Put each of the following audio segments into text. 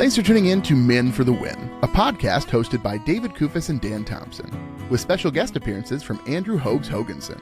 Thanks for tuning in to Men for the Win, a podcast hosted by David Kufis and Dan Thompson, with special guest appearances from Andrew Hoags Hoganson,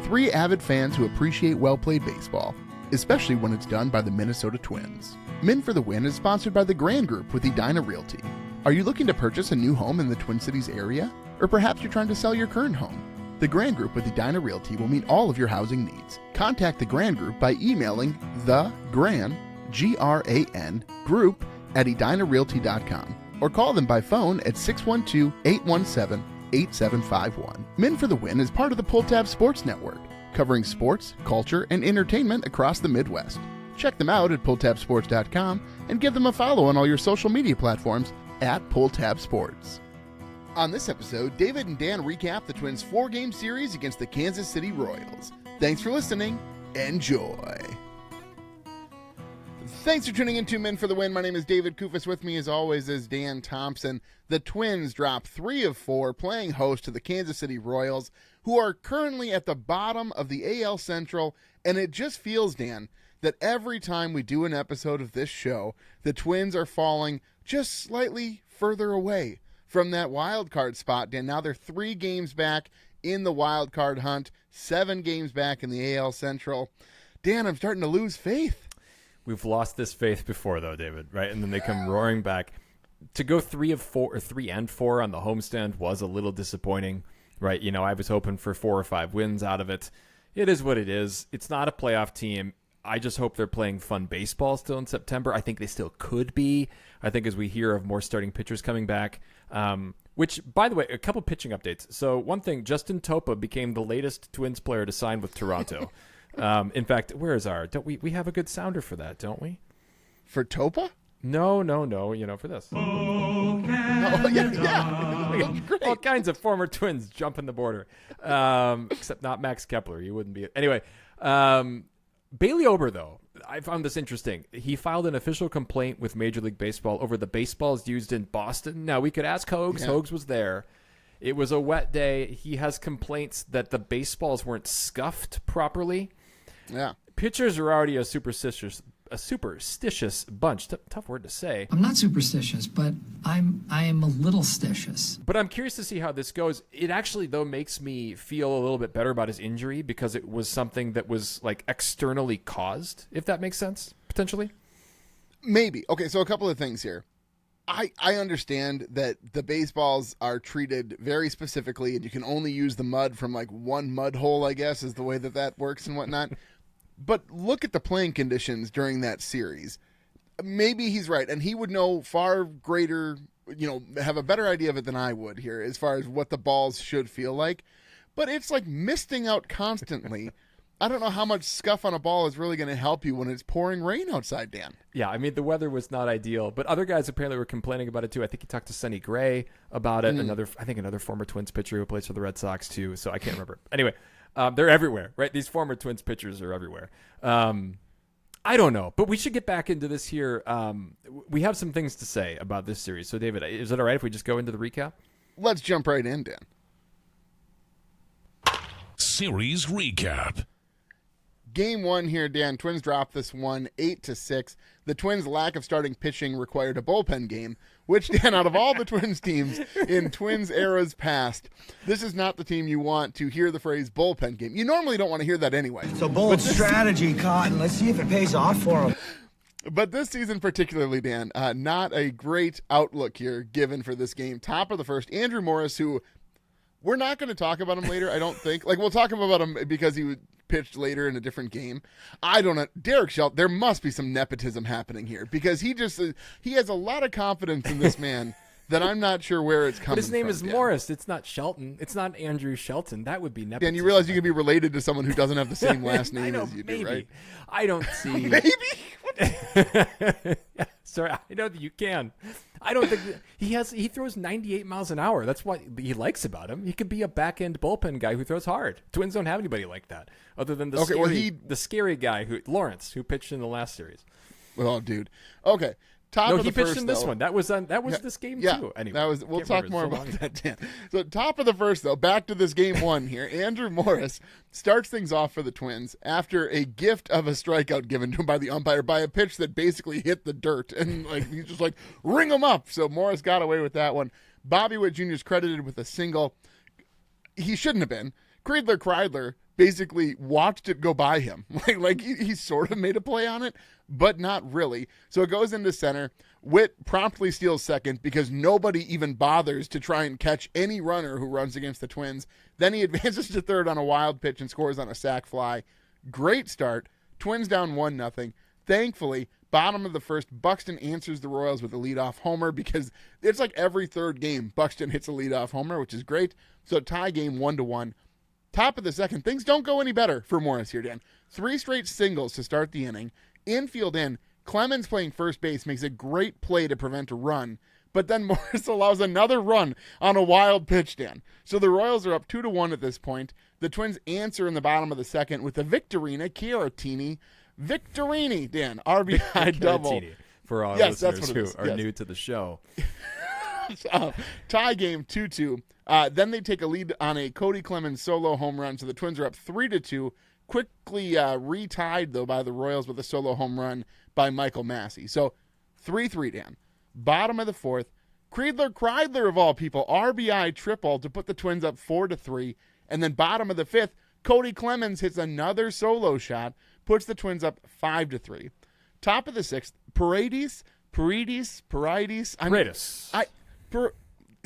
three avid fans who appreciate well-played baseball, especially when it's done by the Minnesota Twins. Men for the Win is sponsored by the Grand Group with Edina Realty. Are you looking to purchase a new home in the Twin Cities area? Or perhaps you're trying to sell your current home? The Grand Group with Edina Realty will meet all of your housing needs. Contact the Grand Group by emailing thegran, G-R-A-N, group at edinarealty.com or call them by phone at 612-817-8751. Men for the Win is part of the Pulltab Sports Network, covering sports, culture, and entertainment across the Midwest. Check them out at pulltabsports.com and give them a follow on all your social media platforms at Pulltab Sports. On this episode, David and Dan recap the Twins' 4-game series against the Kansas City Royals. Thanks for listening. Enjoy. Thanks for tuning in to Men for the Win. My name is David Kufis. With me, as always, is Dan Thompson. The Twins drop 3 of 4, playing host to the Kansas City Royals, who are currently at the bottom of the AL Central, and it just feels, Dan, that every time we do an episode of this show, the Twins are falling just slightly further away from that wild card spot. Dan, now they're 3 games back in the wild card hunt, 7 games back in the AL Central. Dan, I'm starting to lose faith. We've lost this faith before, though, David, right? And then they come roaring back. To go 3 of 4 or 3 and 4 on the homestand was a little disappointing, right? You know, I was hoping for 4 or 5 wins out of it. It is what it is. It's not a playoff team. I just hope they're playing fun baseball still in September. I think they still could be. I think as we hear of more starting pitchers coming back, which, by the way, a couple pitching updates. So one thing, Justin Topa became the latest Twins player to sign with Toronto. In fact, where is our? Don't we have a good sounder for that, don't we? For Topa? No. You know, for this. Oh, yeah. Great. All kinds of former Twins jumping the border, except not Max Kepler. He wouldn't be. Anyway, Bailey Ober, though, I found this interesting. He filed an official complaint with Major League Baseball over the baseballs used in Boston. Now, we could ask Hoags. Yeah. Hoags was there. It was a wet day. He has complaints that the baseballs weren't scuffed properly. Yeah. Pitchers are already a superstitious bunch. Tough word to say. I'm not superstitious, but I am a little stitious. But I'm curious to see how this goes. It actually, though, makes me feel a little bit better about his injury because it was something that was like externally caused, if that makes sense, potentially. Maybe. Okay, so a couple of things here. I understand that the baseballs are treated very specifically, and you can only use the mud from like one mud hole, I guess, is the way that works and whatnot. But look at the playing conditions during that series. Maybe he's right, and he would know far greater, have a better idea of it than I would here as far as what the balls should feel like. But it's like misting out constantly. I don't know how much scuff on a ball is really going to help you when it's pouring rain outside, Dan. Yeah, I mean, the weather was not ideal, but other guys apparently were complaining about it too. I think he talked to Sonny Gray about it, another former Twins pitcher who plays for the Red Sox too, so I can't remember. Anyway, they're everywhere, right? These former Twins pitchers are everywhere. I don't know, but we should get back into this here. We have some things to say about this series. So, David, is it all right if we just go into the recap? Let's jump right in, Dan. Series recap. Game 1 here, Dan. Twins dropped this one 8-6. The Twins' lack of starting pitching required a bullpen game, which, Dan, out of all the Twins teams in Twins eras past, this is not the team you want to hear the phrase bullpen game. You normally don't want to hear that anyway. So bold strategy, Cotton. Let's see if it pays off for them. But this season particularly, Dan, not a great outlook here given for this game. Top of the first, Andrew Morris, who we're not going to talk about him later, I don't think. Like, we'll talk about him because he pitched later in a different game. I don't know. Derek Shelton, there must be some nepotism happening here because he has a lot of confidence in this man that I'm not sure where it's coming from. But his name is Dan. Morris. It's not Shelton. It's not Andrew Shelton. That would be nepotism. Dan, you realize you can be related to someone who doesn't have the same last name as you do, right? I don't see. Maybe? Yeah, sorry, I know that you can. I don't think he throws 98 miles an hour. That's what he likes about him. He could be a back-end bullpen guy who throws hard. Twins don't have anybody like that other than the scary guy, Lawrence, who pitched in the last series. Oh, dude. Okay. top No, of he the pitched first, in this though. one. That was this game too. Anyway, We'll can't talk remember. more It's so about long that, Dan. So top of the first, though, back to this game one here. Andrew Morris starts things off for the Twins after a gift of a strikeout given to him by the umpire by a pitch that basically hit the dirt, and he's just like, ring him up. So Morris got away with that one. Bobby Witt Jr. is credited with a single. He shouldn't have been. Kreidler basically watched it go by him. He sort of made a play on it, but not really. So it goes into center. Witt promptly steals second because nobody even bothers to try and catch any runner who runs against the Twins. Then he advances to third on a wild pitch and scores on a sac fly. Great start. Twins down 1-0. Thankfully, bottom of the first, Buxton answers the Royals with a leadoff homer because it's like every third game Buxton hits a leadoff homer, which is great. So tie game 1-1. Top of the second, things don't go any better for Morris here, Dan. 3 straight singles to start the inning. Infield in. Clemens playing first base makes a great play to prevent a run, but then Morris allows another run on a wild pitch, Dan. So the Royals are up 2-1 at this point. The Twins answer in the bottom of the second with a Chiaratini, Dan, RBI double. For our Yes, that's listeners what it who is. are Yes. new to the show. Tie game 2-2. Then they take a lead on a Cody Clemens solo home run, so the Twins are up 3-2. Quickly retied, though, by the Royals with a solo home run by Michael Massey. So 3-3, Dan. Bottom of the fourth, Kreidler of all people, RBI triple to put the Twins up 4-3. And then bottom of the fifth, Cody Clemens hits another solo shot, puts the Twins up 5-3. Top of the sixth, Paredes.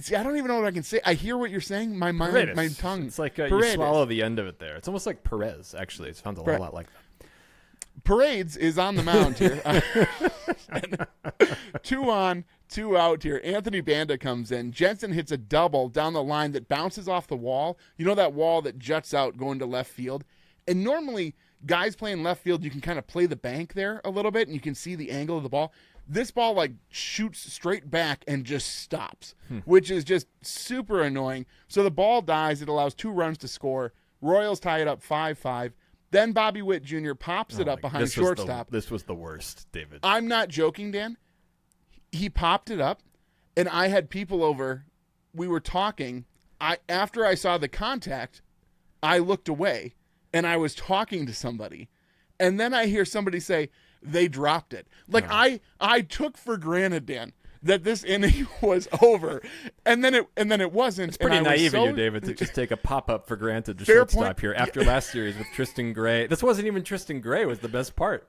See, I don't even know what I can say. I hear what you're saying. My mind, my tongue. It's like you Paredes. swallow the end of it there. It's almost like Perez, actually. It sounds a lot like that. Parades is on the mound here. 2 on, 2 out here. Anthony Banda comes in. Jensen hits a double down the line that bounces off the wall. You know that wall that juts out going to left field? And normally, guys playing left field, you can kind of play the bank there a little bit, and you can see the angle of the ball. This ball shoots straight back and just stops, which is just super annoying. So the ball dies. It allows 2 runs to score. Royals tie it up 5-5. Then Bobby Witt Jr. pops it up behind shortstop. This was the worst, David. I'm not joking, Dan. He popped it up, and I had people over. We were talking. After I saw the contact, I looked away, and I was talking to somebody. And then I hear somebody say, they dropped it. I took for granted, Dan, that this inning was over, and then it wasn't. It's pretty naive of you, David, to just take a pop-up for granted to Fair shortstop point. here after last series with Tristan Gray. This wasn't even Tristan Gray was the best part.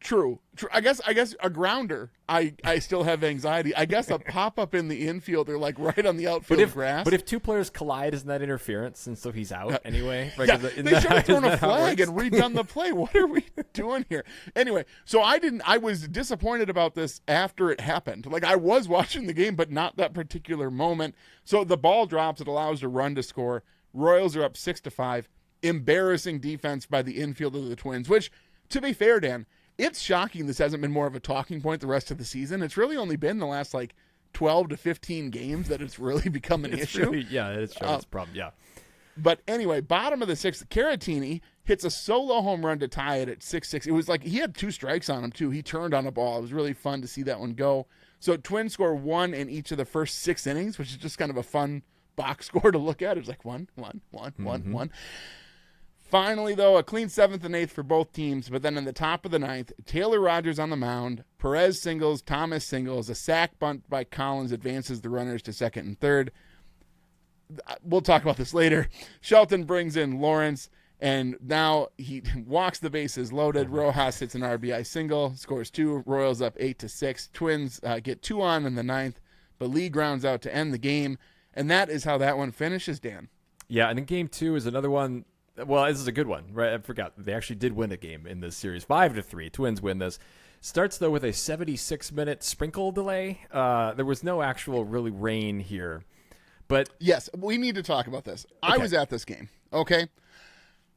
True. I guess a grounder. I still have anxiety. I guess a pop-up in the infield or right on the outfield grass. But if 2 players collide, isn't that interference? And so he's out anyway? Right? Yeah, they should have thrown a flag and redone the play. What are we doing here? Anyway, so I was disappointed about this after it happened. I was watching the game, but not that particular moment. So the ball drops. It allows a run to score. Royals are up 6-5. Embarrassing defense by the infield of the Twins, which, to be fair, Dan, it's shocking this hasn't been more of a talking point the rest of the season. It's really only been the last 12 to 15 games that it's really become an issue. Really, yeah, it's a problem. Yeah. But anyway, bottom of the sixth, Chiaratini hits a solo home run to tie it at 6-6. It was he had 2 strikes on him too. He turned on a ball. It was really fun to see that one go. So Twins score 1 in each of the first 6 innings, which is just kind of a fun box score to look at. It was 1, 1, 1, 1, 1. Finally, though, a clean 7th and 8th for both teams, but then in the top of the 9th, Taylor Rogers on the mound, Perez singles, Thomas singles, a sac bunt by Collins advances the runners to second and third. We'll talk about this later. Shelton brings in Lawrence, and now he walks the bases loaded. Rojas hits an RBI single, scores 2, Royals up 8-6. Twins get 2 on in the 9th, but Lee grounds out to end the game, and that is how that one finishes, Dan. Yeah, and in game 2 is another one. Well, this is a good one, right? I forgot. They actually did win a game in this series, 5-3. Twins win this. Starts, though, with a 76-minute sprinkle delay. There was no actual really rain here. But yes, we need to talk about this. Okay. I was at this game, okay?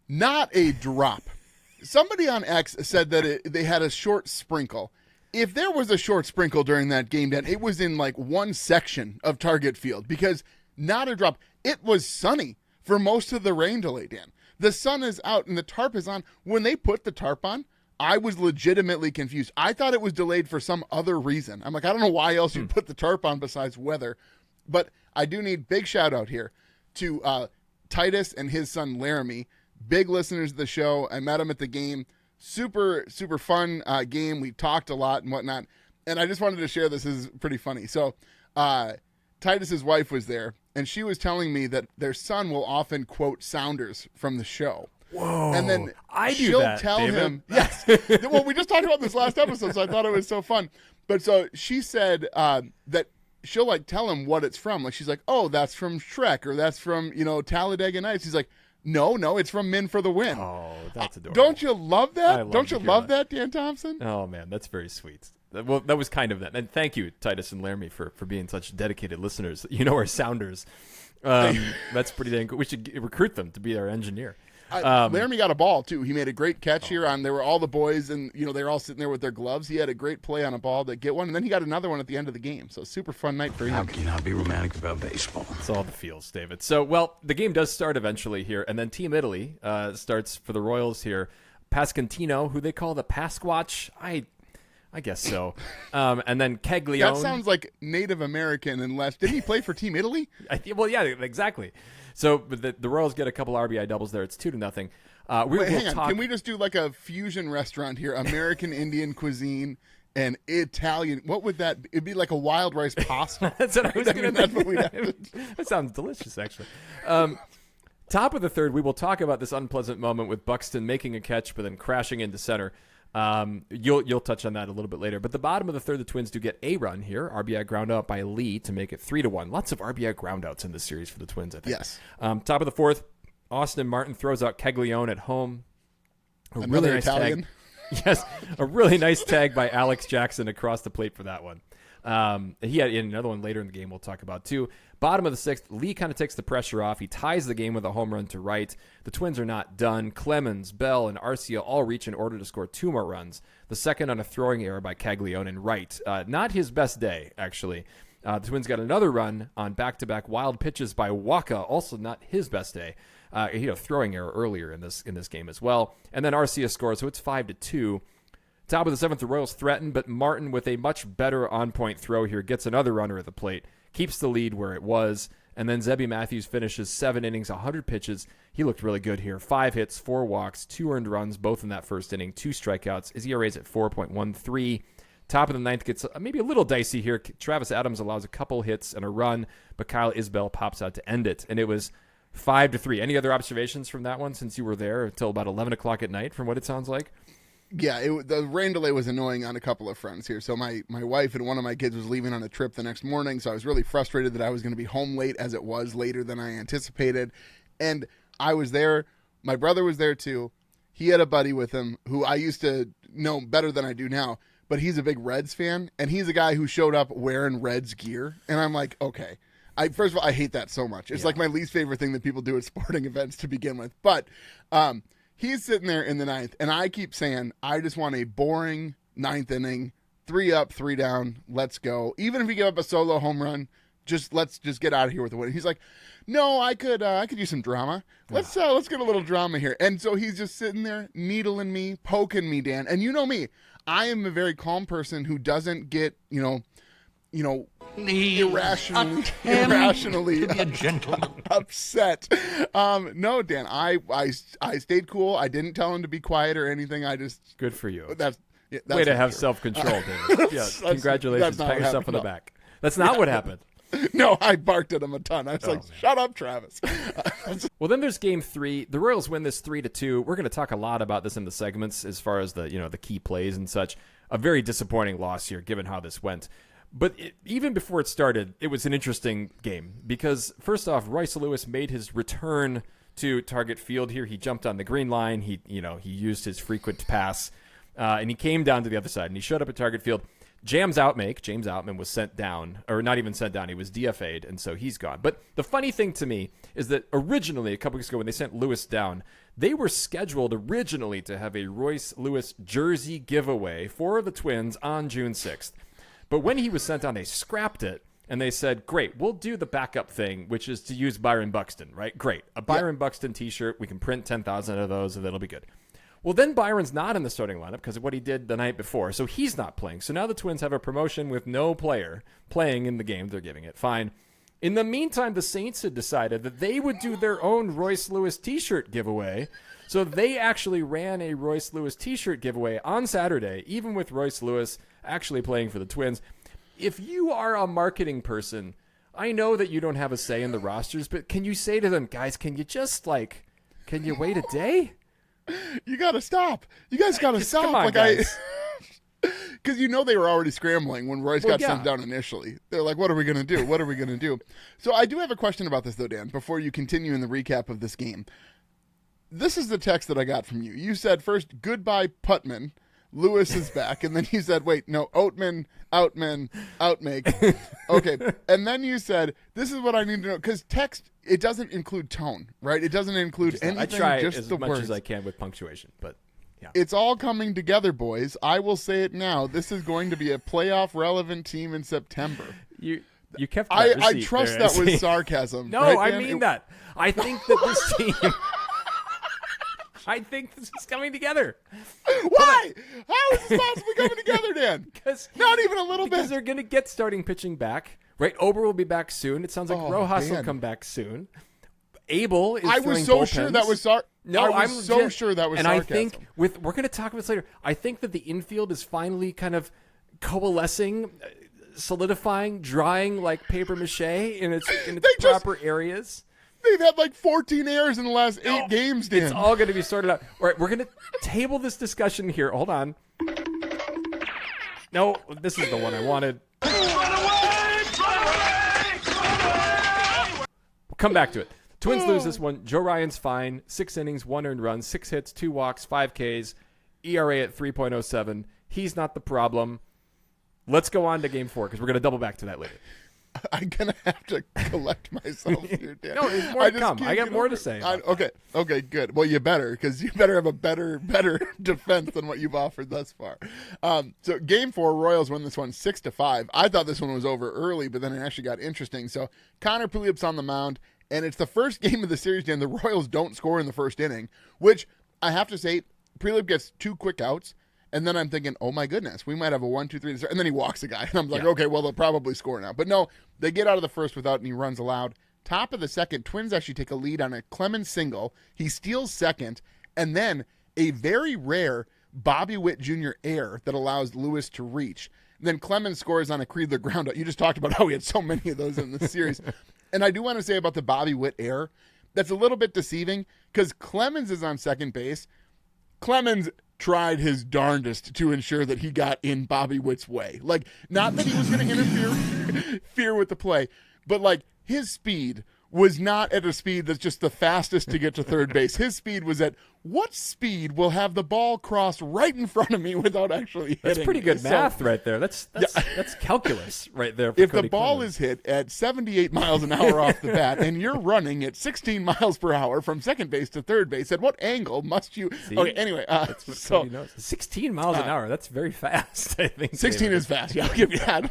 Not a drop. Somebody on X said that they had a short sprinkle. If there was a short sprinkle during that game, Dan, it was in one section of Target Field because not a drop. It was sunny for most of the rain delay, Dan. The sun is out and the tarp is on. When they put the tarp on, I was legitimately confused. I thought it was delayed for some other reason. I'm like, I don't know why else you put the tarp on besides weather. But I do need big shout out here to Titus and his son Laramie, big listeners of the show. I met him at the game. Super, super fun game. We talked a lot and whatnot. And I just wanted to share this. This is pretty funny. So Titus's wife was there, and she was telling me that their son will often quote sounders from the show. Whoa. And then she'll tell David. him, yes. Well, we just talked about this last episode, so I thought it was so fun. But so she said that she'll like tell him what it's from. Like she's like, oh, that's from Shrek, or that's from, Talladega Nights. He's like, no, it's from Men for the Win. Oh, that's adorable. Don't you love that? Don't you love that, Dan Thompson? Oh, man, that's very sweet. Well, that was kind of that. And thank you, Titus and Laramie, for being such dedicated listeners. Our sounders. That's pretty dang cool. We should recruit them to be our engineer. Laramie got a ball, too. He made a great catch here. There were all the boys, and, they were all sitting there with their gloves. He had a great play on a ball to get one, and then he got another one at the end of the game. So super fun night for him. How can you not be romantic about baseball? It's all the feels, David. So, well, the game does start eventually here, and then Team Italy starts for the Royals here. Pasquantino, who they call the Pasquatch. I guess so. And then Caglione. That sounds like Native American unless... Didn't he play for Team Italy? Well, yeah, exactly. So the Royals get a couple RBI doubles there. It's 2-0. Hang on. Can we just do like a fusion restaurant here? American Indian cuisine and Italian. What would that be? It'd be like a wild rice pasta. That's what I was going to think. That sounds delicious, actually. Top of the third, we will talk about this unpleasant moment with Buxton making a catch but then crashing into center. You'll touch on that a little bit later. But the bottom of the third, the Twins do get a run here. RBI ground out by Lee to make it 3-1. Lots of RBI groundouts in this series for the Twins, I think. Yes. Top of the fourth, Austin Martin throws out Caglione at home. Another nice Italian. Tag. Yes, a really nice tag by Alex Jackson across the plate for that one. He had another one later in the game we'll talk about too. Bottom of the sixth, Lee kind of takes the pressure off. He ties the game with a home run to right. The Twins are not done. Clemens, Bell, and Arcia all reach in order to score 2 more runs. The second on a throwing error by Caglione and right. Not his best day, actually. The Twins got another run on back-to-back wild pitches by Waka, also not his best day. Throwing error earlier in this game as well. And then Arcia scores, so it's 5-2. Top of the seventh, the Royals threaten, but Martin, with a much better on-point throw here, gets another runner at the plate, keeps the lead where it was, and then Zebby Matthews finishes 7 innings, 100 pitches. He looked really good here. 5 hits, 4 walks, 2 earned runs, both in that first inning, 2 strikeouts. His ERA is at 4.13. Top of the ninth gets maybe a little dicey here. Travis Adams allows a couple hits and a run, but Kyle Isbell pops out to end it, and it was 5-3. Any other observations from that one since you were there until about 11 o'clock at night, from what it sounds like? Yeah, the rain delay was annoying on a couple of fronts here. So my wife and one of my kids was leaving on a trip the next morning, so I was really frustrated that I was going to be home late, as it was later than I anticipated. And I was there. My brother was there too. He had a buddy with him who I used to know better than I do now, but he's a big Reds fan, and he's a guy who showed up wearing Reds gear. And I'm like, okay. First of all, I hate that so much. It's like my least favorite thing that people do at sporting events to begin with. But he's sitting there in the ninth, and I keep saying, I just want a boring ninth inning, 3 up, 3 down, let's go. Even if we give up a solo home run, let's get out of here with the win. He's like, no, I could use some drama. Let's get a little drama here. And so he's just sitting there needling me, poking me, Dan. And you know me, I am a very calm person who doesn't get, irrationally to be a gentleman. upset. No, Dan, I stayed cool. I didn't tell him to be quiet or anything. I just good for you. That's way to have self-control, David. Yeah, congratulations. Pat yourself on the back. That's not what happened. No, I barked at him a ton. I was like, shut up, Travis. Well, then there's game 3. The Royals win this 3-2. We're going to talk a lot about this in the segments as far as the key plays and such. A very disappointing loss here, given how this went. But even before it started, it was an interesting game because, first off, Royce Lewis made his return to target field here. He jumped on the green line. He used his frequent pass, and he came down to the other side, and he showed up at target field. James Outman was sent down, or not even sent down. He was DFA'd, and so he's gone. But the funny thing to me is that originally, a couple weeks ago, when they sent Lewis down, they were scheduled originally to have a Royce Lewis jersey giveaway for the Twins on June 6th. But when he was sent down, they scrapped it, and they said, great, we'll do the backup thing, which is to use Byron Buxton, right? Great. A Byron Buxton T-shirt. We can print 10,000 of those, and that'll be good. Well, then Byron's not in the starting lineup because of what he did the night before, so he's not playing. So now the Twins have a promotion with no player playing in the game they're giving it. Fine. In the meantime, the Saints had decided that they would do their own Royce Lewis t-shirt giveaway. So they actually ran a Royce Lewis t-shirt giveaway on Saturday, even with Royce Lewis actually playing for the Twins. If you are a marketing person, I know that you don't have a say in the rosters, but can you say to them, guys, can you wait a day? You got to stop. You guys got to stop. Come on, guys. Because they were already scrambling when Royce got sent down initially. They're like, what are we going to do? What are we going to do? So I do have a question about this, though, Dan, before you continue in the recap of this game. This is the text that I got from you. You said first, goodbye, Putman. Lewis is back. And then you said, wait, no, Outmake. Okay. And then you said, this is what I need to know. Because text, it doesn't include tone, right? It doesn't include anything, I try just as the much words. as I can with punctuation, but yeah. It's all coming together, boys. I will say it now. This is going to be a playoff-relevant team in September. You kept that I receipt trust there, that was sarcasm. No, right, I Dan? mean that. I think that this team... I think this is coming together. Why? How is this possibly coming together, Dan? Not even a little bit. Because they're going to get starting pitching back, right? Ober will be back soon. It sounds like Rojas will come back soon. Abel is I was so sure that was sure that was sarcasm. And I think we're going to talk about this later. I think that the infield is finally kind of coalescing, solidifying, drying like paper mache in its proper areas. They've had like 14 errors in the last 8 games, Dan. It's all going to be sorted out. All right, we're going to table this discussion here. Hold on. No, this is the one I wanted. We'll come back to it. Twins lose this one. Joe Ryan's fine. 6 innings, 1 earned run, 6 hits, 2 walks, 5 Ks, ERA at 3.07. He's not the problem. Let's go on to game 4 because we're going to double back to that later. I'm going to have to collect myself here, Dan. No, there's more to come. I got more to say. Okay, good. Well, you better, because you better have a better defense than what you've offered thus far. So game 4, Royals win this one 6-5. I thought this one was over early, but then it actually got interesting. So Connor Pulltab's on the mound, and it's the first game of the series, Dan. The Royals don't score in the first inning, which I have to say, Pulltab gets 2 quick outs. And then I'm thinking, oh, my goodness, we might have a 1-2-3. And then he walks a guy. And I'm like, okay, well, they'll probably score now. But no, they get out of the first without any runs allowed. Top of the second, Twins actually take a lead on a Clemens single. He steals second. And then a very rare Bobby Witt Jr. error that allows Lewis to reach. And then Clemens scores on a Creedler ground out. You just talked about how we had so many of those in the series. And I do want to say about the Bobby Witt error, that's a little bit deceiving because Clemens is on second base. Clemens tried his darndest to ensure that he got in Bobby Witt's way. Like, not that he was going to interfere with the play, but like his speed was not at a speed that's just the fastest to get to third base. His speed was at what speed will have the ball cross right in front of me without actually hitting. That's pretty good math right there. That's calculus right there. For if Cody the ball Clemens is hit at 78 miles an hour off the bat and you're running at 16 miles per hour from second base to third base, at what angle must you? See? Okay, anyway, that's what Cody knows. 16 miles an hour. That's very fast. I think 16 is fast. Yeah, I'll give you that.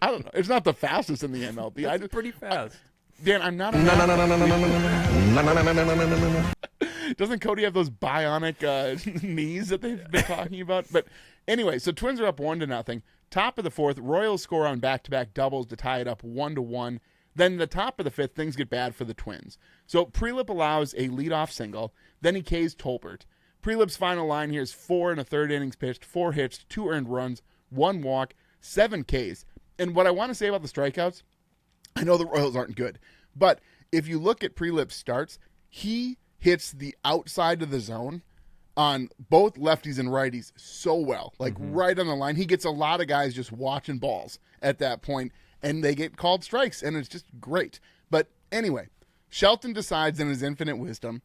I don't know. It's not the fastest in the MLB. That's pretty fast. Dan, I'm not. Doesn't Cody have those bionic knees that they've been talking about? But anyway, so Twins are up 1-0. Top of the 4th, Royals score on back-to-back doubles to tie it up 1-1. Then the top of the 5th, things get bad for the Twins. So Pulltab allows a leadoff single. Then he Ks Tolbert. Prelip's final line here is 4 1/3 innings pitched, 4 hits, 2 earned runs, 1 walk, 7 Ks. And what I want to say about the strikeouts, I know the Royals aren't good, but if you look at Prelip's starts, he hits the outside of the zone on both lefties and righties so well, like right on the line. He gets a lot of guys just watching balls at that point, and they get called strikes, and it's just great. But anyway, Shelton decides in his infinite wisdom,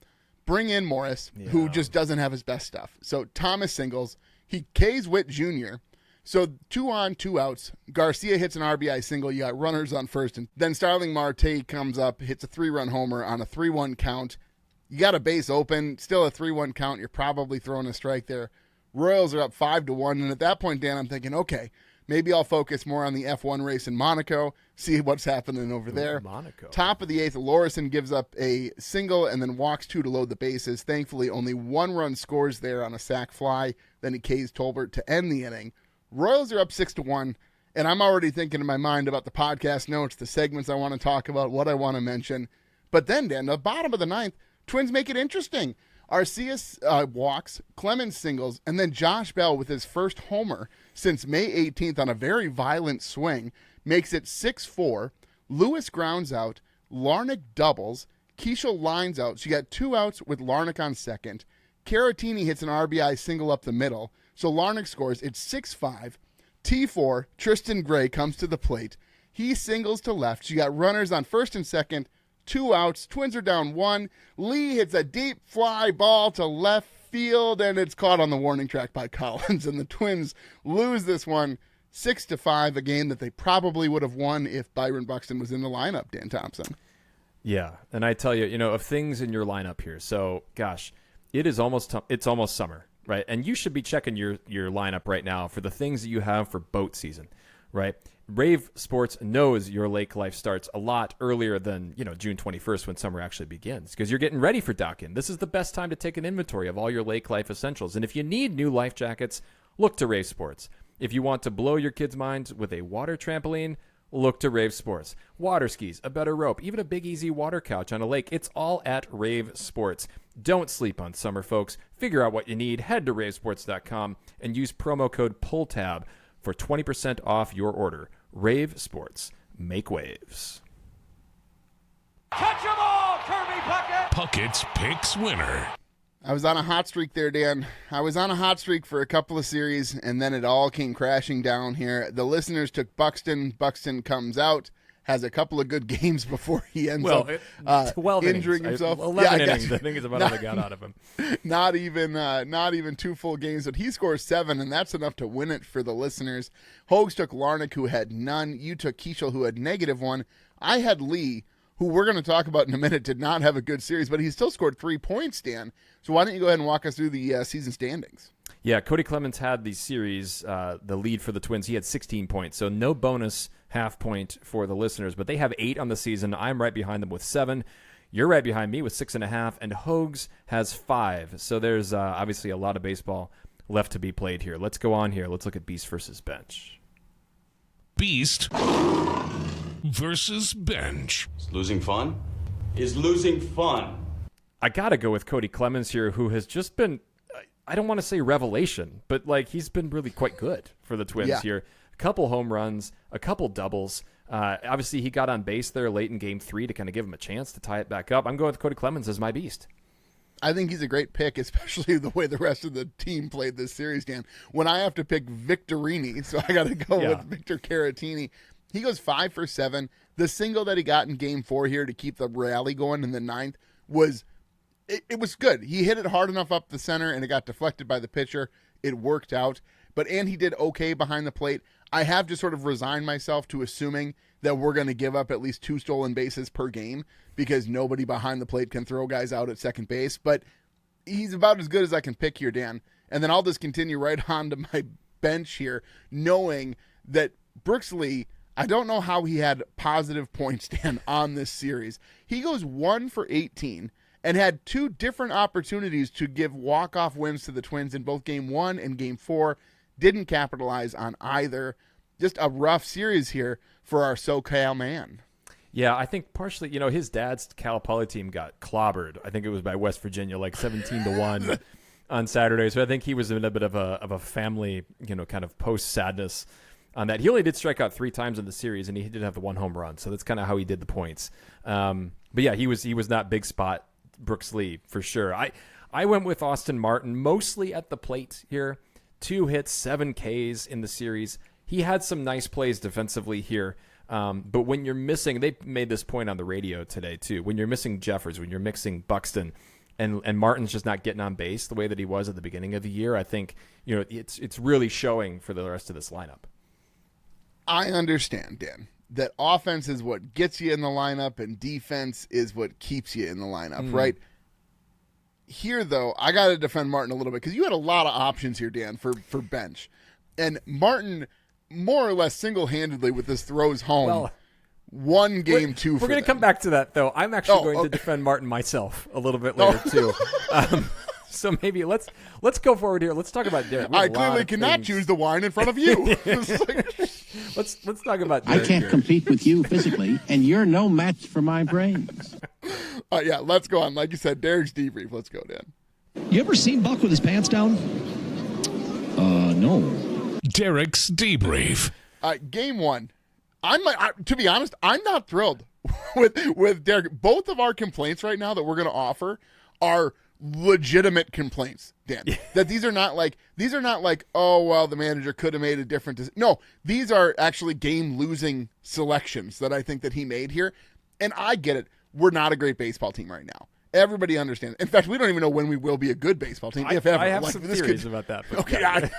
bring in Morris, who just doesn't have his best stuff. So Thomas singles. He Ks Witt Jr., so 2 on, 2 outs. Garcia hits an RBI single. You got runners on first. And then Starling Marte comes up, hits a 3-run homer on a 3-1 count. You got a base open, still a 3-1 count. You're probably throwing a strike there. Royals are up 5-1. And at that point, Dan, I'm thinking, okay, Maybe I'll focus more on the F1 race in Monaco, see what's happening over there. Monaco. Top of the 8th, Lorison gives up a single and then walks 2 to load the bases. Thankfully, only 1 run scores there on a sac fly. Then he K's Tolbert to end the inning. Royals are up 6-1, and I'm already thinking in my mind about the podcast notes, the segments I want to talk about, what I want to mention. But then, Dan, the bottom of the 9th, Twins make it interesting. Arcias walks, Clemens singles, and then Josh Bell with his first homer since May 18th on a very violent swing makes it 6-4. Lewis grounds out, Larnach doubles, Keishel lines out. So you got 2 outs with Larnach on second. Caratini hits an RBI single up the middle. So Larnach scores. It's 6-5. T4, Tristan Gray comes to the plate. He singles to left. So you got runners on first and second. 2 outs. Twins are down 1. Lee hits a deep fly ball to left field, and it's caught on the warning track by Collins. And the Twins lose this one 6-5, a game that they probably would have won if Byron Buxton was in the lineup, Dan Thompson. Yeah, and I tell you, of things in your lineup here. So, gosh, it's almost summer, right? And you should be checking your lineup right now for the things that you have for boat season, right? Rave Sports knows your lake life starts a lot earlier than, June 21st when summer actually begins because you're getting ready for dock-in. This is the best time to take an inventory of all your lake life essentials. And if you need new life jackets, look to Rave Sports. If you want to blow your kids' minds with a water trampoline, look to Rave Sports. Water skis, a better rope, even a big easy water couch on a lake. It's all at Rave Sports. Don't sleep on summer, folks. Figure out what you need. Head to ravesports.com and use promo code PULLTAB for 20% off your order. Rave Sports. Make waves. Catch 'em all, Kirby Puckett! Puckett's Picks winner. I was on a hot streak there, Dan. I was on a hot streak for a couple of series, and then it all came crashing down here. The listeners took Buxton. Buxton comes out, has a couple of good games before he ends up 12 injuring innings. himself. 11 innings, I think is about all they got out of him. Not even 2 full games, but he scores 7, and that's enough to win it for the listeners. Hogs took Larnach, who had none. You took Keishel, who had -1. I had Lee, who we're going to talk about in a minute, did not have a good series, but he still scored 3 points, Dan. So why don't you go ahead and walk us through the season standings? Yeah, Cody Clemens had the series, the lead for the Twins. He had 16 points, so no bonus half point for the listeners, but they have 8 on the season. I'm right behind them with 7. You're right behind me with 6.5, and Hogs has 5. So there's obviously a lot of baseball left to be played here. Let's go on here. Let's look at Beast versus Bench. Beast versus Bench. Is losing fun? Is losing fun? I got to go with Cody Clemens here, who has just been, I don't want to say revelation, but he's been really quite good for the Twins here. A couple home runs, a couple doubles. Obviously, he got on base there late in Game 3 to kind of give him a chance to tie it back up. I'm going with Cody Clemens as my Beast. I think he's a great pick, especially the way the rest of the team played this series, Dan. When I have to pick Victorini, so I got to go with Victor Caratini. He goes 5 for 7. The single that he got in Game 4 here to keep the rally going in the 9th was it was good. He hit it hard enough up the center, and it got deflected by the pitcher. It worked out. And he did okay behind the plate. I have to sort of resign myself to assuming that we're going to give up at least 2 stolen bases per game because nobody behind the plate can throw guys out at second base. But he's about as good as I can pick here, Dan. And then I'll just continue right on to my bench here, knowing that Brooks Lee, I don't know how he had positive points, Dan, on this series. He goes 1 for 18 and had 2 different opportunities to give walk-off wins to the Twins in both Game 1 and Game 4. Didn't capitalize on either. Just a rough series here for our SoCal man. Yeah, I think partially, his dad's Cal Poly team got clobbered. I think it was by West Virginia, 17-1 on Saturday. So I think he was in a bit of a family, kind of post-sadness on that. He only did strike out 3 times in the series, and he did have the 1 home run. So that's kind of how he did the points. But yeah, he was not big spot Brooks Lee for sure. I went with Austin Martin mostly at the plate here. 2 hits, 7 Ks in the series. He had some nice plays defensively here. But when you're missing, they made this point on the radio today too, when you're missing Jeffers, when you're mixing Buxton, and Martin's just not getting on base the way that he was at the beginning of the year, I think it's really showing for the rest of this lineup. I understand, Dan, that offense is what gets you in the lineup and defense is what keeps you in the lineup, right? Here, though, I got to defend Martin a little bit because you had a lot of options here, Dan, for bench. And Martin more or less single-handedly with this throws home. Well, one game two. We're going to come back to that, though. I'm actually going to defend Martin myself a little bit later too. So maybe let's go forward here. Let's talk about Derek. I clearly cannot choose the wine in front of you. Let's talk about Derek. I can't compete with you physically, and you're no match for my brains. Yeah, let's go on. Like you said, Derek's debrief. Let's go, Dan. You ever seen Buck with his pants down? No. Derek's debrief. Game one. To be honest, I'm not thrilled with Derek. Both of our complaints right now that we're going to offer are legitimate complaints, Dan. That these are not like, oh, well, the manager could have made a different decision. No, these are actually game-losing selections that I think that he made here. And I get it. We're not a great baseball team right now. Everybody understands. In fact, we don't even know when we will be a good baseball team, if ever. I have some theories about that. Okay,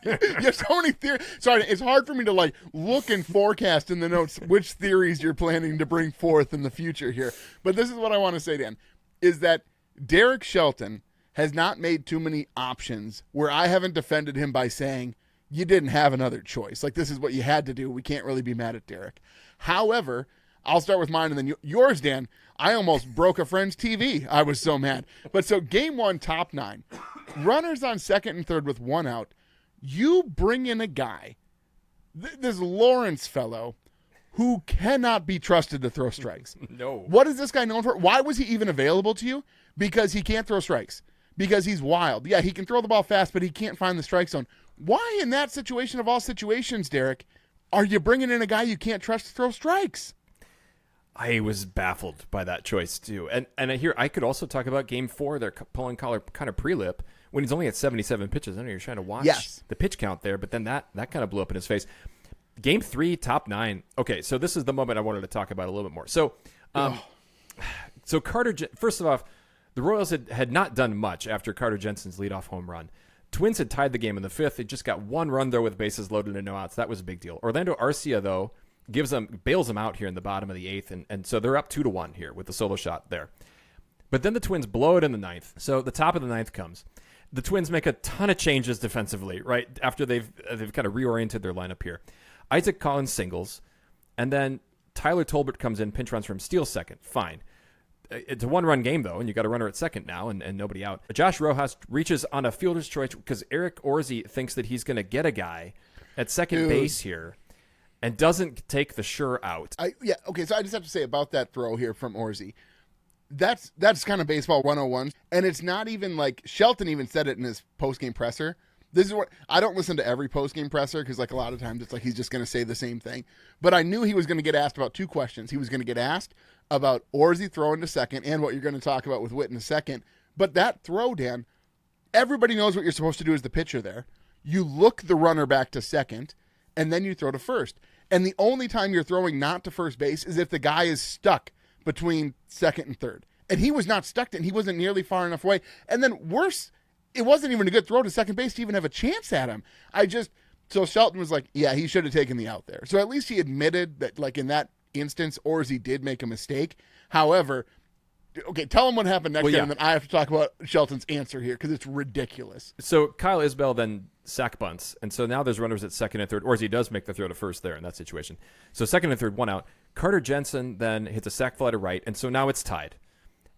you have so many theories. Sorry, it's hard for me to look and forecast in the notes which theories you're planning to bring forth in the future here. But this is what I want to say, Dan, is that Derek Shelton has not made too many options where I haven't defended him by saying, you didn't have another choice. Like, this is what you had to do. We can't really be mad at Derek. However, I'll start with mine and then yours, Dan. I almost broke a friend's TV. I was so mad. But so game one, top 9. Runners on second and third with 1 out. You bring in a guy, this Lawrence fellow, who cannot be trusted to throw strikes. No. What is this guy known for? Why was he even available to you? Because he can't throw strikes. Because he's wild. Yeah, he can throw the ball fast, but he can't find the strike zone. Why in that situation of all situations, Derek, are you bringing in a guy you can't trust to throw strikes? I was baffled by that choice, too. And here, I could also talk about game 4. They're pulling collar kind of pre-lip when he's only at 77 pitches. I know you're trying to watch the pitch count there, but then that kind of blew up in his face. Game 3, top 9. Okay, so this is the moment I wanted to talk about a little bit more. So, so Carter, first of all, the Royals had not done much after Carter Jensen's leadoff home run. Twins had tied the game in the 5th. They just got 1 run, though, with bases loaded and no outs. That was a big deal. Orlando Arcia, though, bails them out here in the bottom of the 8th, and so they're up 2-1 here with the solo shot there. But then the Twins blow it in the 9th. So the top of the 9th comes. The Twins make a ton of changes defensively, right, after they've kind of reoriented their lineup here. Isaac Collins singles, and then Tyler Tolbert comes in, pinch runs from steals second. Fine. It's a 1-run game, though, and you got a runner at second now and nobody out. Josh Rojas reaches on a fielder's choice because Eric Orsi thinks that he's going to get a guy at second base here and doesn't take the sure out. Okay, so I just have to say about that throw here from Orsi. That's kind of baseball 101, and it's not even like Shelton even said it in his post-game presser. This is what I don't listen to every post-game presser because like a lot of times it's like he's just going to say the same thing. But I knew he was going to get asked about 2 questions. He was going to get asked about Orsi throwing to second and what you're going to talk about with Witt in a second. But that throw, Dan, everybody knows what you're supposed to do as the pitcher there. You look the runner back to second, and then you throw to first. And the only time you're throwing not to first base is if the guy is stuck between second and third. And he was not stuck, and he wasn't nearly far enough away. And then worse, it wasn't even a good throw to second base to even have a chance at him. So Shelton was like, yeah, he should have taken the out there. So at least he admitted that, like, in that instance, Orsi did make a mistake. However, okay, tell him what happened next time, and then I have to talk about Shelton's answer here because it's ridiculous. So Kyle Isbell then sack bunts, and so now there's runners at second and third. Orsi does make the throw to first there in that situation. So second and third, 1 out. Carter Jensen then hits a sac fly to right, and so now it's tied.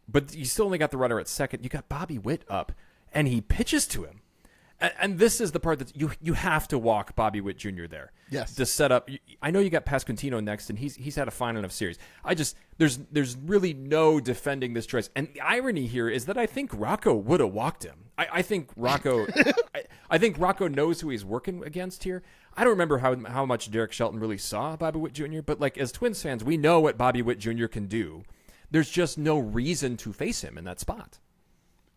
But you still only got the runner at second. You got Bobby Witt up, and he pitches to him. And this is the part that you have to walk Bobby Witt Jr. there. Yes. To set up. I know you got Pasquantino next, and he's had a fine enough series. There's really no defending this choice. And the irony here is that I think Rocco would have walked him. I think Rocco I think Rocco knows who he's working against here. I don't remember how much Derek Shelton really saw Bobby Witt Jr., but like as Twins fans, we know what Bobby Witt Jr. can do. There's just no reason to face him in that spot.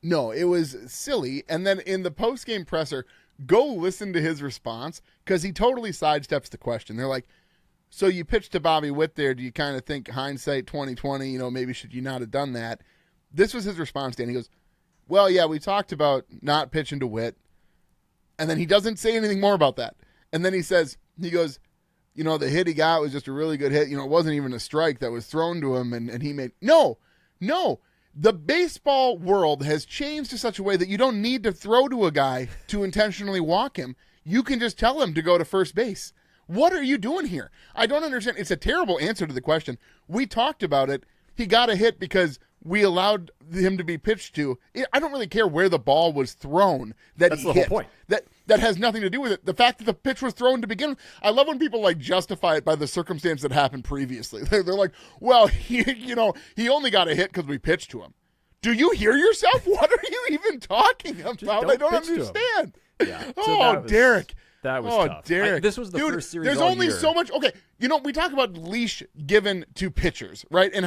No, it was silly. And then in the post-game presser, go listen to his response because he totally sidesteps the question. They're like, so you pitched to Bobby Witt there. Do you kind of think hindsight 2020, maybe should you not have done that? This was his response, Dan. He goes, well, yeah, we talked about not pitching to Witt. And then he doesn't say anything more about that. And then he goes, the hit he got was just a really good hit. It wasn't even a strike that was thrown to him. And he made, no. The baseball world has changed to such a way that you don't need to throw to a guy to intentionally walk him. You can just tell him to go to first base. What are you doing here? I don't understand. It's a terrible answer to the question. We talked about it. He got a hit because we allowed him to be pitched to. I don't really care where the ball was thrown. That's the whole point. That has nothing to do with it. The fact that the pitch was thrown to begin with, I love when people like justify it by the circumstance that happened previously. They're like, well, he only got a hit because we pitched to him. Do you hear yourself? What are you even talking about? I don't understand. Yeah. So Derek. That was tough. Derek. This was the first series there's all only year. so much. Okay, we talk about leash given to pitchers, right? And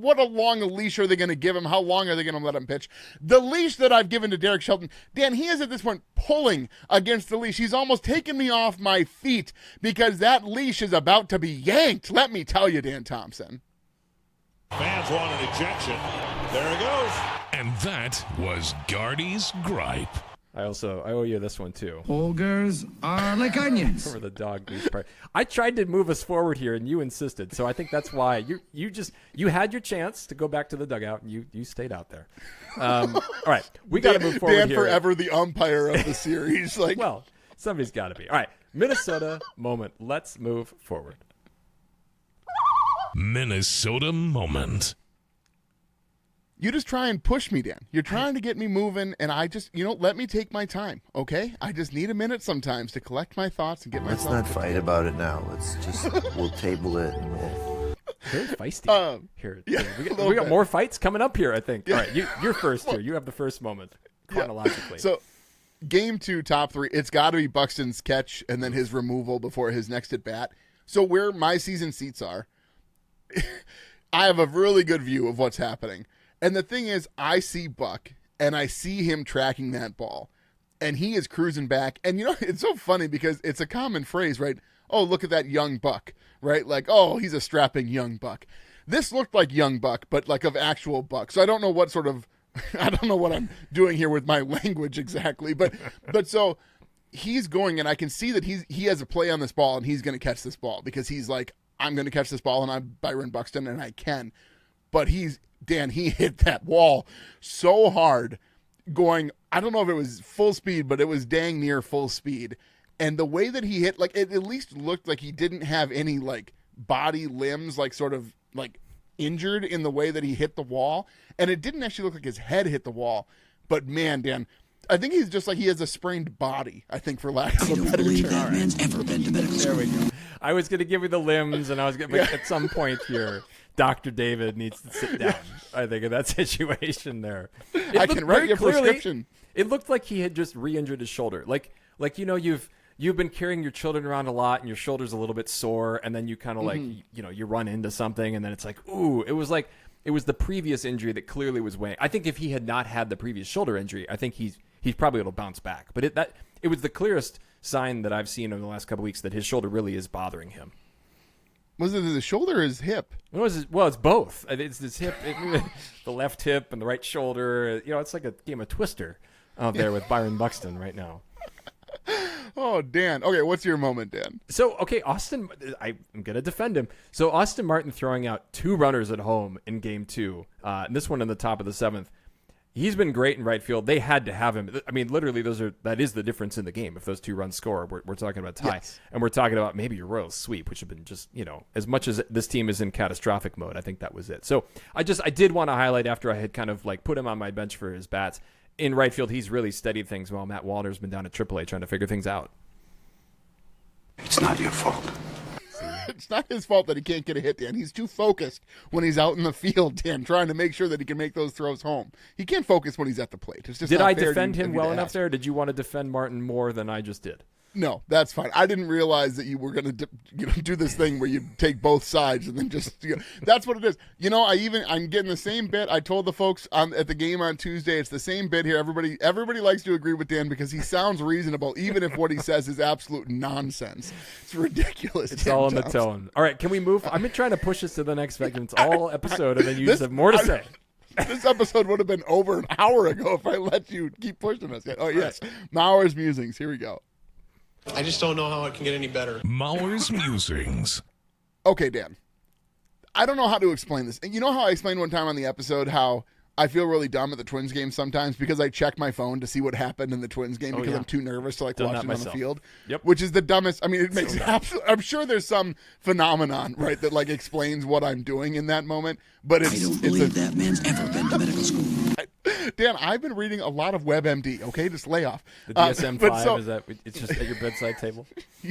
what a long a leash are they going to give him? How long are they going to let him pitch? The leash that I've given to Derek Shelton, Dan, he is at this point pulling against the leash. He's almost taken me off my feet because that leash is about to be yanked. Let me tell you, Dan Thompson. Fans want an ejection. There it goes. And that was Gardy's gripe. I owe you this one too. Ogres are like onions. For the dog leash part. I tried to move us forward here and you insisted. So I think that's why you had your chance to go back to the dugout and you stayed out there. All right. We got to move forward Dan here. forever the umpire of the series. Well, somebody's got to be. All right. Minnesota moment. Let's move forward. Minnesota moment. You just try and push me, Dan. You're trying to get me moving, and I just, let me take my time, okay? I just need a minute sometimes to collect my thoughts and get myself. Let's not fight about it now. Let's just, we'll table it and we'll. Very feisty here. Yeah, we got more fights coming up here, I think. Yeah. All right, you're first here. You have the first moment chronologically. Yeah. So, game 2, top 3, it's got to be Buxton's catch and then his removal before his next at bat. So where my season seats are, I have a really good view of what's happening. And the thing is, I see Buck, and I see him tracking that ball, and he is cruising back. And, it's so funny because it's a common phrase, right? Oh, look at that young Buck, right? Like, oh, he's a strapping young Buck. This looked like young Buck, but like of actual Buck. So I don't know what I'm doing here with my language exactly. But so he's going, and I can see that he has a play on this ball, and he's going to catch this ball because he's like, I'm going to catch this ball, and I'm Byron Buxton, and I can. But Dan, he hit that wall so hard going, I don't know if it was full speed, but it was dang near full speed. And the way that he hit, like, it at least looked like he didn't have any, like, body limbs, like, sort of, like, injured in the way that he hit the wall. And it didn't actually look like his head hit the wall. But, man, Dan, I think he's just like he has a sprained body, I think, for lack of a better term. I don't believe that man's ever been to medical school. There we go. I was going to give you the limbs, and I was going to, at some point here, Dr. David needs to sit down, I think, in that situation there. I can write your prescription. It looked like he had just re-injured his shoulder. Like you've been carrying your children around a lot, and your shoulder's a little bit sore, and then you kind of like, you run into something, and then it's like, ooh, it was the previous injury that clearly was weighing. I think if he had not had the previous shoulder injury, I think he's probably able to bounce back. But it was the clearest sign that I've seen over the last couple of weeks that his shoulder really is bothering him. Was it his shoulder or his hip? Well, it's both. It's his hip, the left hip and the right shoulder. It's like a game of Twister out there with Byron Buxton right now. Oh, Dan. Okay, what's your moment, Dan? So, okay, Austin, I'm going to defend him. So, Austin Martin throwing out 2 runners at home in game 2, and this one in the top of the 7th. He's been great in right field. They had to have him. I mean, literally, that is the difference in the game. If those 2 runs score, we're talking about tie. Yes. And we're talking about maybe your Royals sweep, which have been just, as much as this team is in catastrophic mode, I think that was it. So I did want to highlight after I had kind of like put him on my bench for his bats. In right field, he's really steadied things while Matt Walner's been down at AAA trying to figure things out. It's not your fault. It's not his fault that he can't get a hit, Dan. He's too focused when he's out in the field, Dan, trying to make sure that he can make those throws home. He can't focus when he's at the plate. It's just did I defend him well enough there? Or did you want to defend Martin more than I just did? No, that's fine. I didn't realize that you were going to do this thing where you take both sides and then just that's what it is. I'm getting the same bit. I told the folks at the game on Tuesday, it's the same bit here. Everybody likes to agree with Dan because he sounds reasonable, even if what he says is absolute nonsense. It's ridiculous. It's all in the tone. All right, can we move? I've been trying to push us to the next segment all episode, and then you just have more to say. This episode would have been over an hour ago if I let you keep pushing us. Oh, yes. Mauer's Musings. Here we go. I just don't know how it can get any better. Mauer's Musings. Okay, Dan. I don't know how to explain this. You know how I explained one time on the episode how I feel really dumb at the Twins game sometimes because I check my phone to see what happened in the Twins game because I'm too nervous to watch it on the field. Yep. Which is the dumbest. I mean, it makes I'm sure there's some phenomenon, right, that explains what I'm doing in that moment. But I don't believe that man's ever been to medical school. Dan, I've been reading a lot of WebMD. Okay, just lay off. The DSM-5 is that it's just at your bedside table?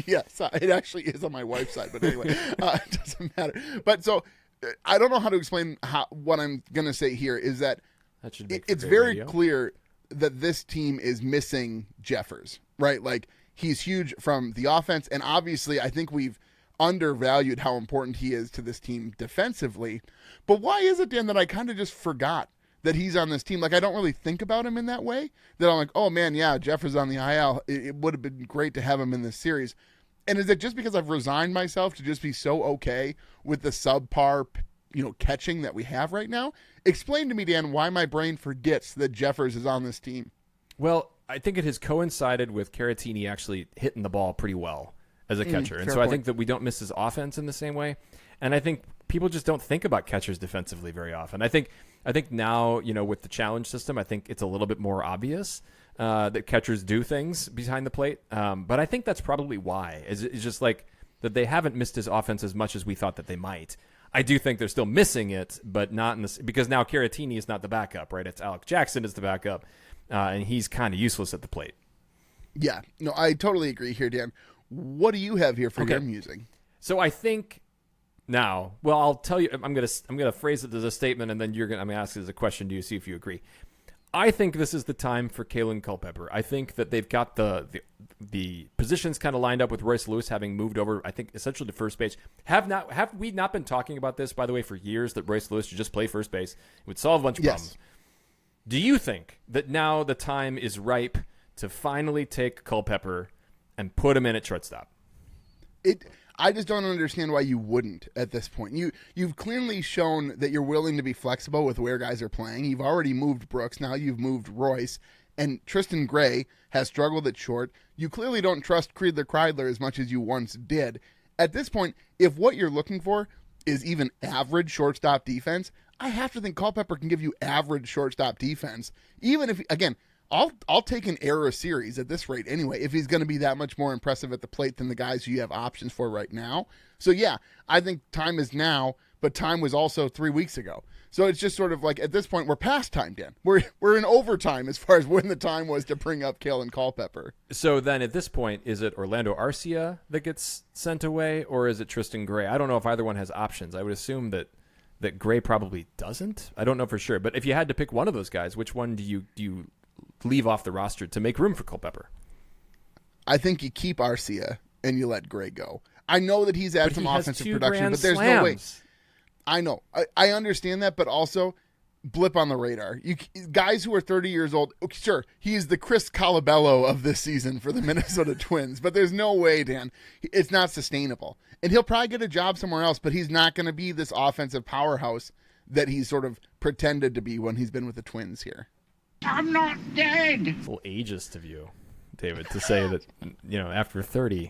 Yes, it actually is on my wife's side. But anyway, it doesn't matter. But so. I don't know how to explain what I'm going to say here is that it's very clear that this team is missing Jeffers, right? He's huge from the offense, and obviously I think we've undervalued how important he is to this team defensively. But why is it, Dan, that I kind of just forgot that he's on this team? I don't really think about him in that way, that I'm like, oh, man, yeah, Jeffers on the IL. It would have been great to have him in this series. And is it just because I've resigned myself to just be so okay with the subpar, catching that we have right now? Explain to me, Dan, why my brain forgets that Jeffers is on this team. Well, I think it has coincided with Caratini actually hitting the ball pretty well as a catcher. And so point. I think that we don't miss his offense in the same way. And I think people just don't think about catchers defensively very often. I think now, with the challenge system, I think it's a little bit more obvious that catchers do things behind the plate. But I think that's probably why. It's just that they haven't missed his offense as much as we thought that they might. I do think they're still missing it, but not in this, because now Caratini is not the backup, right? It's Alec Jackson is the backup, and he's kind of useless at the plate. Yeah, no, I totally agree here, Dan. What do you have here for your musing? So I think now, I'll tell you. I'm gonna phrase it as a statement, and then I'm gonna ask it as a question to you, see if you agree. I think this is the time for Kaelen Culpepper. I think that they've got the positions kind of lined up with Royce Lewis having moved over, I think, essentially to first base. Have we not been talking about this, by the way, for years, that Royce Lewis should just play first base? It would solve a bunch of problems. Do you think that now the time is ripe to finally take Culpepper and put him in at shortstop? I just don't understand why you wouldn't at this point. You've clearly shown that you're willing to be flexible with where guys are playing. You've already moved Brooks. Now you've moved Royce. And Tristan Gray has struggled at short. You clearly don't trust Kreidler as much as you once did. At this point, if what you're looking for is even average shortstop defense, I have to think Culpepper can give you average shortstop defense. Even if, again, I'll take an error series at this rate anyway if he's going to be that much more impressive at the plate than the guys who you have options for right now. So, yeah, I think time is now, but time was also 3 weeks ago. So it's just sort of at this point, we're past time, Dan. We're in overtime as far as when the time was to bring up Kaelen Culpepper. So then at this point, is it Orlando Arcia that gets sent away, or is it Tristan Gray? I don't know if either one has options. I would assume that Gray probably doesn't. I don't know for sure. But if you had to pick one of those guys, which one do you leave off the roster to make room for Culpepper? I think you keep Arcia and you let Gray go. I know that he's had some offensive production, but there's no way. I know. I understand that, but also blip on the radar. Guys who are 30 years old, sure, he's the Chris Colabello of this season for the Minnesota Twins, but there's no way, Dan. It's not sustainable. And he'll probably get a job somewhere else, but he's not going to be this offensive powerhouse that he's sort of pretended to be when he's been with the Twins here. I'm not dead. It's a little ageist of you, David, to say that, after 30, you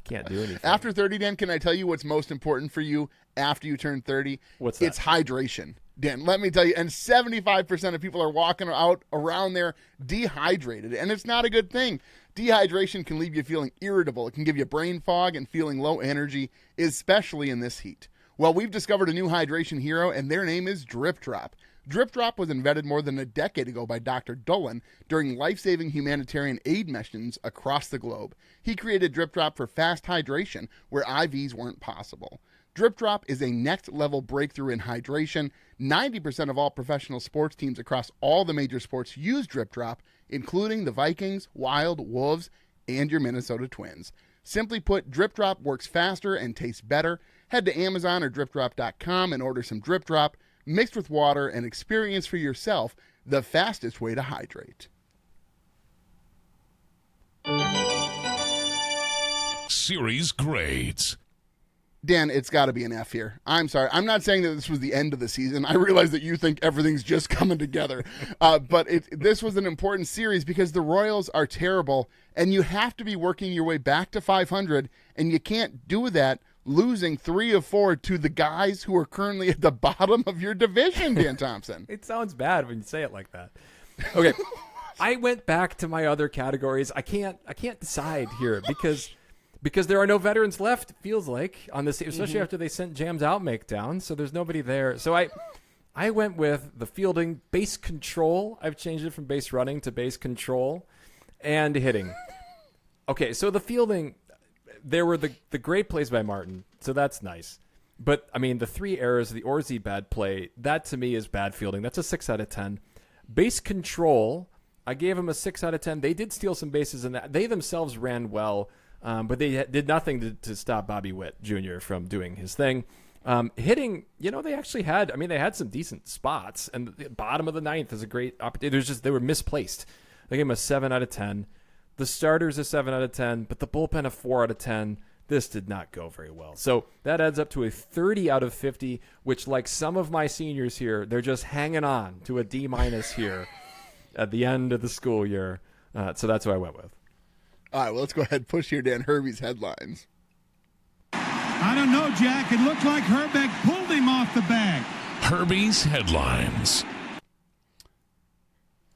can't do anything. After 30, Dan, can I tell you what's most important for you after you turn 30? What's that? It's hydration. Dan, let me tell you, and 75% of people are walking out around there dehydrated, and it's not a good thing. Dehydration can leave you feeling irritable. It can give you brain fog and feeling low energy, especially in this heat. Well, we've discovered a new hydration hero, and their name is Drip Drop. Drip Drop was invented more than a decade ago by Dr. Dolan during life-saving humanitarian aid missions across the globe. He created Drip Drop for fast hydration where IVs weren't possible. Drip Drop is a next-level breakthrough in hydration. 90% of all professional sports teams across all the major sports use Drip Drop, including the Vikings, Wild, Wolves, and your Minnesota Twins. Simply put, Drip Drop works faster and tastes better. Head to Amazon or DripDrop.com and order some Drip Drop mixed with water and experience for yourself the fastest way to hydrate. Series grades. Dan, it's got to be an F here. I'm sorry. I'm not saying that this was the end of the season. I realize that you think everything's just coming together. But this was an important series because the Royals are terrible, and you have to be working your way back to 500, and you can't do that losing 3 of 4 to the guys who are currently at the bottom of your division, Dan Thompson. It sounds bad when you say it like that. Okay. I went back to my other categories. I can't decide here because there are no veterans left, it feels like, on this, especially after they sent Jams Outmake down, so there's nobody there. So I went with the fielding, base control. I've changed it from base running to base control, and hitting. Okay, so the fielding, there were the great plays by Martin, so that's nice. But, I mean, the 3 errors, the Orzi bad play, that to me is bad fielding. That's a 6 out of 10. Base control, I gave him a 6 out of 10. They did steal some bases in that. They themselves ran well, but they did nothing to stop Bobby Witt Jr. from doing his thing. Hitting, they actually had, they had some decent spots, and the bottom of the 9th is a great opportunity. They were misplaced. They gave him a 7 out of 10. The starters a 7 out of 10, but the bullpen a 4 out of 10. This did not go very well. So that adds up to a 30 out of 50, which, like some of my seniors here, they're just hanging on to a D- here at the end of the school year. So that's what I went with. All right, well, let's go ahead and push here, Dan. Herbie's headlines. I don't know, Jack. It looked like Herbeck pulled him off the bag. Herbie's headlines.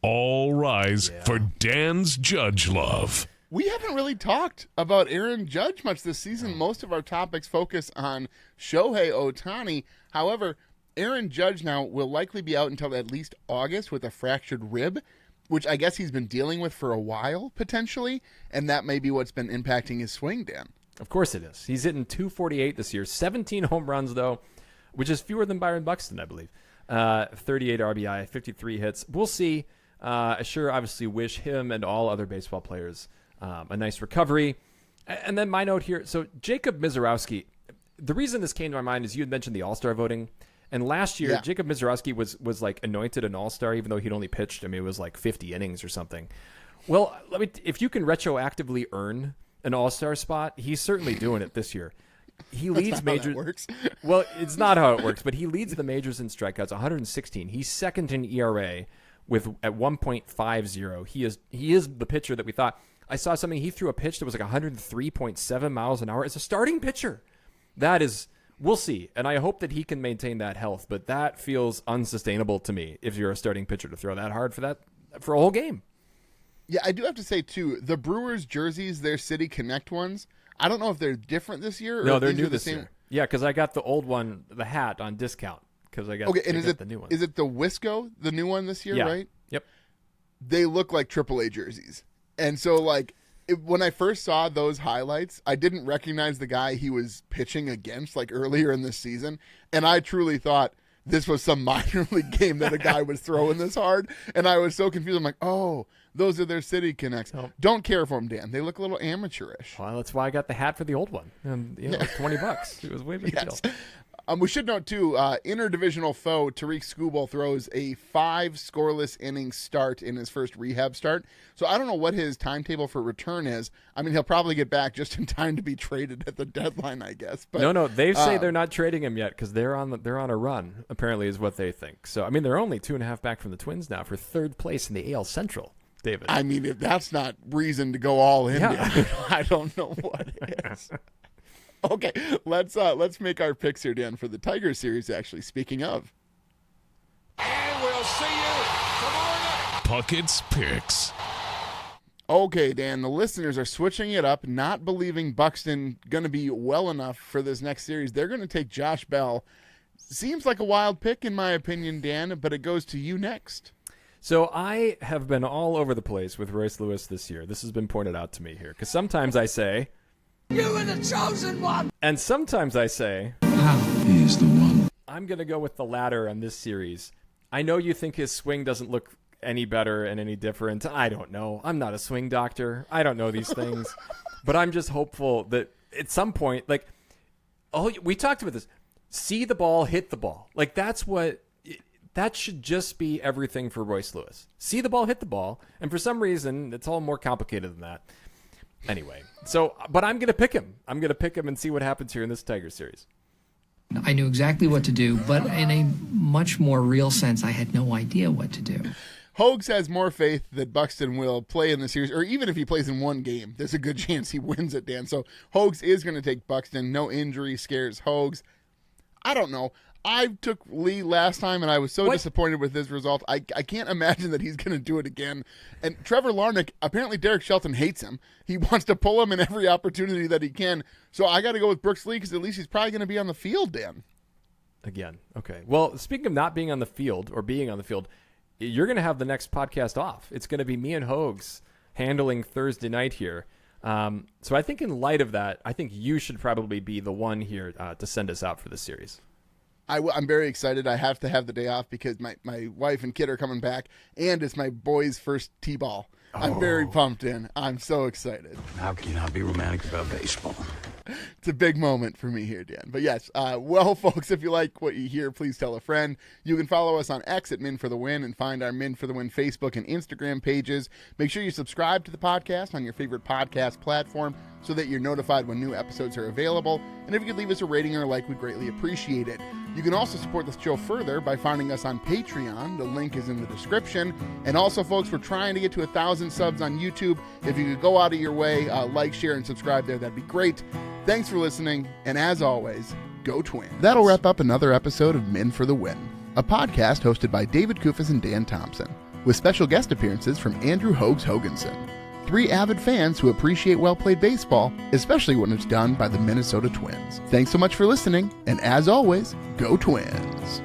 All rise for Dan's Judge Love. We haven't really talked about Aaron Judge much this season. Most of our topics focus on Shohei Ohtani. However, Aaron Judge now will likely be out until at least August with a fractured rib, which I guess he's been dealing with for a while, potentially, and that may be what's been impacting his swing, Dan. Of course it is. He's hitting .248 this year, 17 home runs, though, which is fewer than Byron Buxton, I believe. 38 RBI, 53 hits. We'll see. I sure obviously wish him and all other baseball players a nice recovery. And then my note here, so Jacob Mizorowski, the reason this came to my mind is you had mentioned the All-Star voting. And last year, Jacob Mizorowski was like anointed an All-Star, even though he'd only pitched. It was like 50 innings or something. Well, if you can retroactively earn an All-Star spot, he's certainly doing it this year. He leads majors. Works. Well, it's not how it works, but he leads the majors in strikeouts, 116. He's second in ERA at 1.50. He is the pitcher that we thought. I saw something. He threw a pitch that was like 103.7 miles an hour as a starting pitcher. That is. We'll see, and I hope that he can maintain that health, but that feels unsustainable to me if you're a starting pitcher to throw that hard for a whole game. Yeah, I do have to say, too, the Brewers jerseys, their City Connect ones, I don't know if they're different this year. Or no, they're new this year. Yeah, because I got the old one, the hat, on discount, because I got the new one. Is it the Wisco, the new one this year, right? Yep. They look like AAA jerseys. And so, when I first saw those highlights, I didn't recognize the guy he was pitching against earlier in this season, and I truly thought this was some minor league game that a guy was throwing this hard, and I was so confused. I'm like, oh, those are their City Connects. Oh. Don't care for them, Dan. They look a little amateurish. Well, that's why I got the hat for the old one. And, $20. It was way big deal. We should note, too, interdivisional foe Tariq Skubal throws a 5 scoreless inning start in his first rehab start. So I don't know what his timetable for return is. He'll probably get back just in time to be traded at the deadline, I guess. But no, they say they're not trading him yet because they're on a run, apparently, is what they think. So, they're only 2.5 back from the Twins now for 3rd place in the AL Central, David. If that's not reason to go all in, I don't know what is. Okay, let's make our picks here, Dan, for the Tigers series, actually, speaking of. And we'll see you tomorrow night. Puckett's Picks. Okay, Dan, the listeners are switching it up, not believing Buxton going to be well enough for this next series. They're going to take Josh Bell. Seems like a wild pick, in my opinion, Dan, but it goes to you next. So I have been all over the place with Royce Lewis this year. This has been pointed out to me here, because sometimes I say, you are the chosen one. And sometimes I say, he is the one. I'm going to go with the latter on this series. I know you think his swing doesn't look any better and any different. I don't know. I'm not a swing doctor. I don't know these things. But I'm just hopeful that at some point, we talked about this. See the ball, hit the ball. That should just be everything for Royce Lewis. See the ball, hit the ball. And for some reason, it's all more complicated than that. Anyway, but I'm going to pick him. I'm going to pick him and see what happens here in this Tiger series. I knew exactly what to do, but in a much more real sense, I had no idea what to do. Hogs has more faith that Buxton will play in the series, or even if he plays in one game, there's a good chance he wins it, Dan. So Hogs is going to take Buxton. No injury scares Hogs. I don't know. I took Lee last time, and I was so disappointed with his result. I can't imagine that he's going to do it again. And Trevor Larnach, apparently Derek Shelton hates him. He wants to pull him in every opportunity that he can. So I got to go with Brooks Lee because at least he's probably going to be on the field, Dan. Again, okay. Well, speaking of not being on the field or being on the field, you're going to have the next podcast off. It's going to be me and Hogs handling Thursday night here. So I think in light of that, I think you should probably be the one here to send us out for the series. I'm very excited. I have to have the day off because my wife and kid are coming back, and it's my boy's first T-ball. I'm very pumped in. I'm so excited. How can you not be romantic about baseball? It's a big moment for me here, Dan. But yes, well, folks, if you like what you hear, please tell a friend. You can follow us on X at Min for the Win and find our Min for the Win Facebook and Instagram pages. Make sure you subscribe to the podcast on your favorite podcast platform so that you're notified when new episodes are available. And if you could leave us a rating or a like, we'd greatly appreciate it. You can also support the show further by finding us on Patreon. The link is in the description. And also, folks, we're trying to get to 1,000 subs on YouTube. If you could go out of your way, like, share, and subscribe there, that'd be great. Thanks for listening, and as always, go Twins. That'll wrap up another episode of Min for the Win, a podcast hosted by David Kufis and Dan Thompson, with special guest appearances from Andrew Hogs Hoganson, 3 avid fans who appreciate well-played baseball, especially when it's done by the Minnesota Twins. Thanks so much for listening, and as always, go Twins.